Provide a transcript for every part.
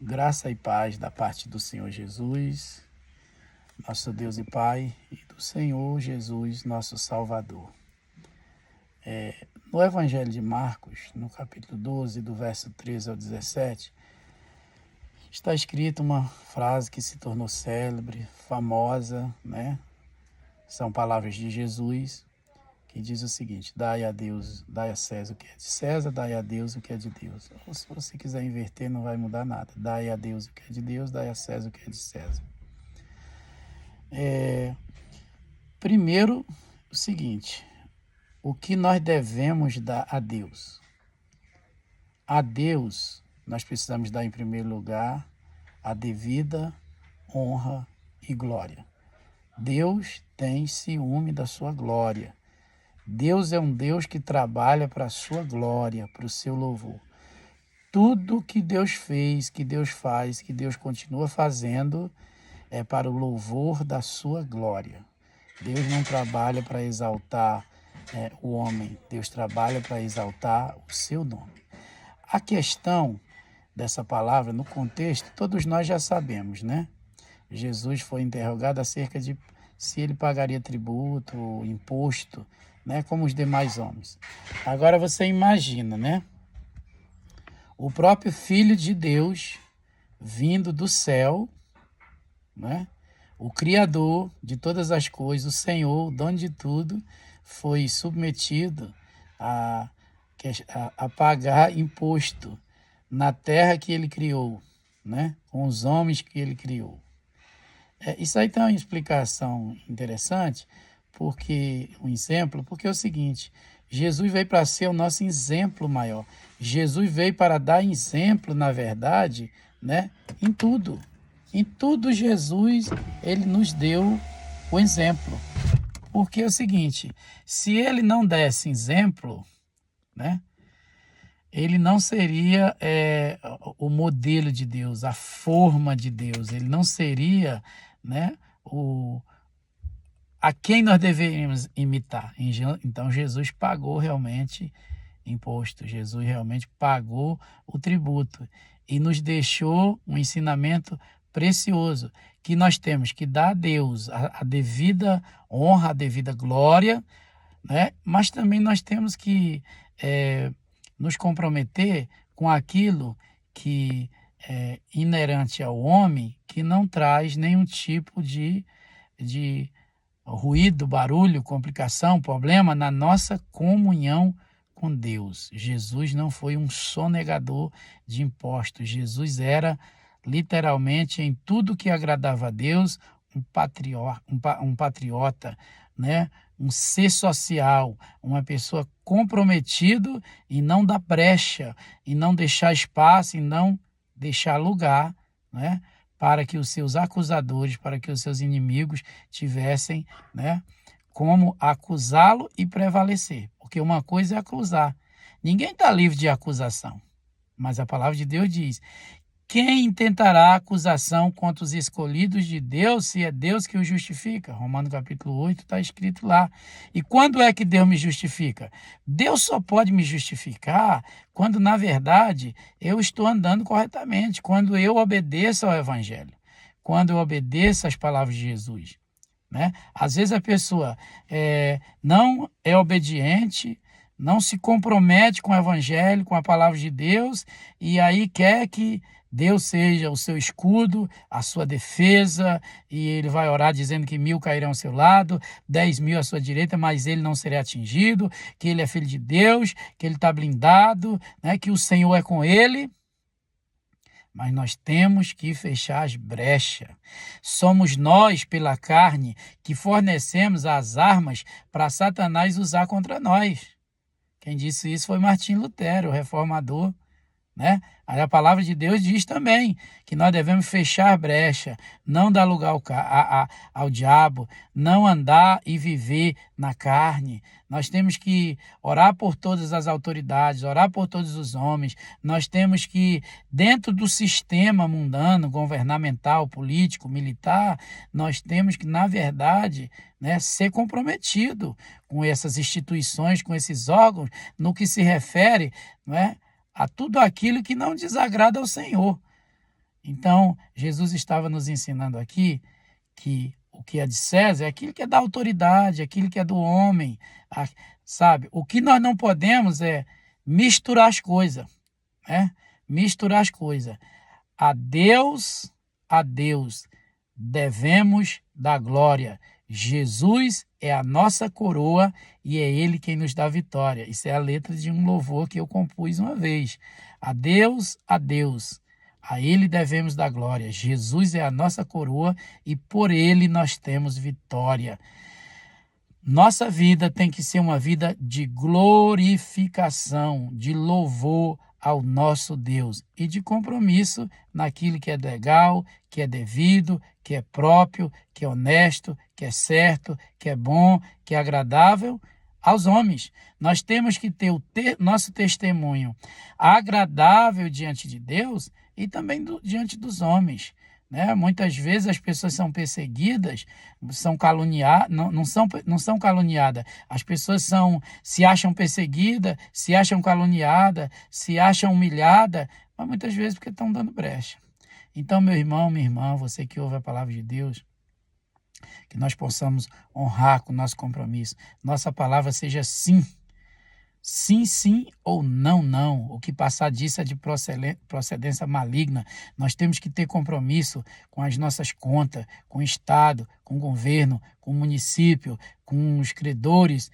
Graça e paz da parte do Senhor Jesus, nosso Deus e Pai, e do Senhor Jesus, nosso Salvador. No Evangelho de Marcos, no capítulo 12, do verso 13 ao 17, está escrita uma frase que se tornou célebre, famosa, né? São palavras de Jesus, que diz o seguinte: dai a Deus, dai a César o que é de César, dai a Deus o que é de Deus. Ou se você quiser inverter, não vai mudar nada. Dai a Deus o que é de Deus, dai a César o que é de César. Primeiro, o seguinte: o que nós devemos dar a Deus? A Deus, nós precisamos dar em primeiro lugar a devida honra e glória. Deus tem ciúme da sua glória. Deus é um Deus que trabalha para a sua glória, para o seu louvor. Tudo que Deus fez, que Deus faz, que Deus continua fazendo, é para o louvor da sua glória. Deus não trabalha para exaltar o homem, Deus trabalha para exaltar o seu nome. A questão dessa palavra, no contexto, todos nós já sabemos, né? Jesus foi interrogado acerca de se ele pagaria tributo, imposto, né, como os demais homens. Agora você imagina, né? O próprio Filho de Deus vindo do céu, né? O Criador de todas as coisas, o Senhor, o dono de tudo, foi submetido a pagar imposto na terra que ele criou, né? Com os homens que ele criou. Isso aí tem uma explicação interessante, porque um exemplo, porque é o seguinte: Jesus veio para ser o nosso exemplo maior. Jesus veio para dar exemplo, na verdade, né? Em tudo. Em tudo Jesus, ele nos deu o exemplo. Porque é o seguinte: se ele não desse exemplo, né? Ele não seria o modelo de Deus, a forma de Deus. Ele não seria, né, a quem nós deveríamos imitar. Então Jesus pagou realmente imposto. Jesus realmente pagou o tributo e nos deixou um ensinamento precioso, que nós temos que dar a Deus a devida honra, a devida glória, né? Mas também nós temos que nos comprometer com aquilo que é inerente ao homem, que não traz nenhum tipo de ruído, barulho, complicação, problema na nossa comunhão com Deus. Jesus não foi um sonegador de impostos. Jesus era literalmente, em tudo que agradava a Deus, um patriota, né? Um ser social, uma pessoa comprometido em não dar brecha, em não deixar espaço, em não deixar lugar, né? Para que os seus acusadores, para que os seus inimigos tivessem, né, como acusá-lo e prevalecer. Porque uma coisa é acusar. Ninguém está livre de acusação. Mas a palavra de Deus diz: quem intentará acusação contra os escolhidos de Deus, se é Deus que os justifica? Romanos capítulo 8 está escrito lá. E quando é que Deus me justifica? Deus só pode me justificar quando, na verdade, eu estou andando corretamente, quando eu obedeço ao Evangelho, quando eu obedeço às palavras de Jesus, né? Às vezes a pessoa não é obediente, não se compromete com o Evangelho, com a palavra de Deus, e aí quer que Deus seja o seu escudo, a sua defesa, e ele vai orar dizendo que 1000 cairão ao seu lado, 10.000 à sua direita, mas ele não será atingido, que ele é filho de Deus, que ele está blindado, né, que o Senhor é com ele. Mas nós temos que fechar as brechas. Somos nós, pela carne, que fornecemos as armas para Satanás usar contra nós. Quem disse isso foi Martim Lutero, o reformador, né? Aí a palavra de Deus diz também que nós devemos fechar brecha, não dar lugar ao diabo, não andar e viver na carne. Nós temos que orar por todas as autoridades, orar por todos os homens. Nós temos que, dentro do sistema mundano, governamental, político, militar, nós temos que, na verdade, né, ser comprometido com essas instituições, com esses órgãos, no que se refere, não é, a tudo aquilo que não desagrada ao Senhor. Então, Jesus estava nos ensinando aqui que o que é de César é aquilo que é da autoridade, aquilo que é do homem, sabe? O que nós não podemos é misturar as coisas, né? Misturar as coisas. A Deus devemos dar glória. Jesus é a nossa coroa e é Ele quem nos dá vitória. Isso é a letra de um louvor que eu compus uma vez. A Deus, a Ele devemos dar glória. Jesus é a nossa coroa e por Ele nós temos vitória. Nossa vida tem que ser uma vida de glorificação, de louvor ao nosso Deus e de compromisso naquilo que é legal, que é devido, que é próprio, que é honesto, que é certo, que é bom, que é agradável aos homens. Nós temos que ter nosso testemunho agradável diante de Deus e também diante dos homens. Né? Muitas vezes as pessoas são perseguidas, são caluniadas, não são caluniadas. As pessoas se acham perseguidas, se acham caluniadas, se acham humilhadas, mas muitas vezes porque estão dando brecha. Então, meu irmão, minha irmã, você que ouve a palavra de Deus, que nós possamos honrar com o nosso compromisso. Nossa palavra seja sim. Sim, sim ou não, não. O que passar disso é de procedência maligna. Nós temos que ter compromisso com as nossas contas, com o Estado, com o governo, com o município, com os credores,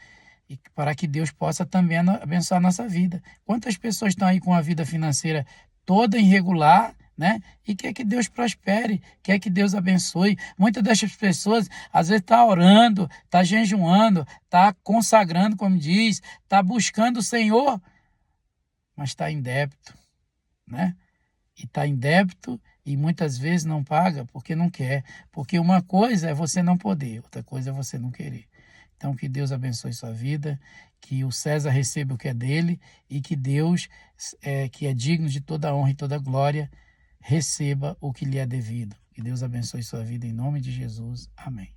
e para que Deus possa também abençoar a nossa vida. Quantas pessoas estão aí com a vida financeira toda irregular, né? E quer que Deus prospere, quer que Deus abençoe. Muitas dessas pessoas, às vezes, está orando, está jejuando, está consagrando, como diz, está buscando o Senhor, mas está em débito, né? E está em débito e muitas vezes não paga porque não quer. Porque uma coisa é você não poder, outra coisa é você não querer. Então, que Deus abençoe sua vida, que o César receba o que é dele e que Deus, que é digno de toda honra e toda glória, receba o que lhe é devido. Que Deus abençoe sua vida em nome de Jesus. Amém.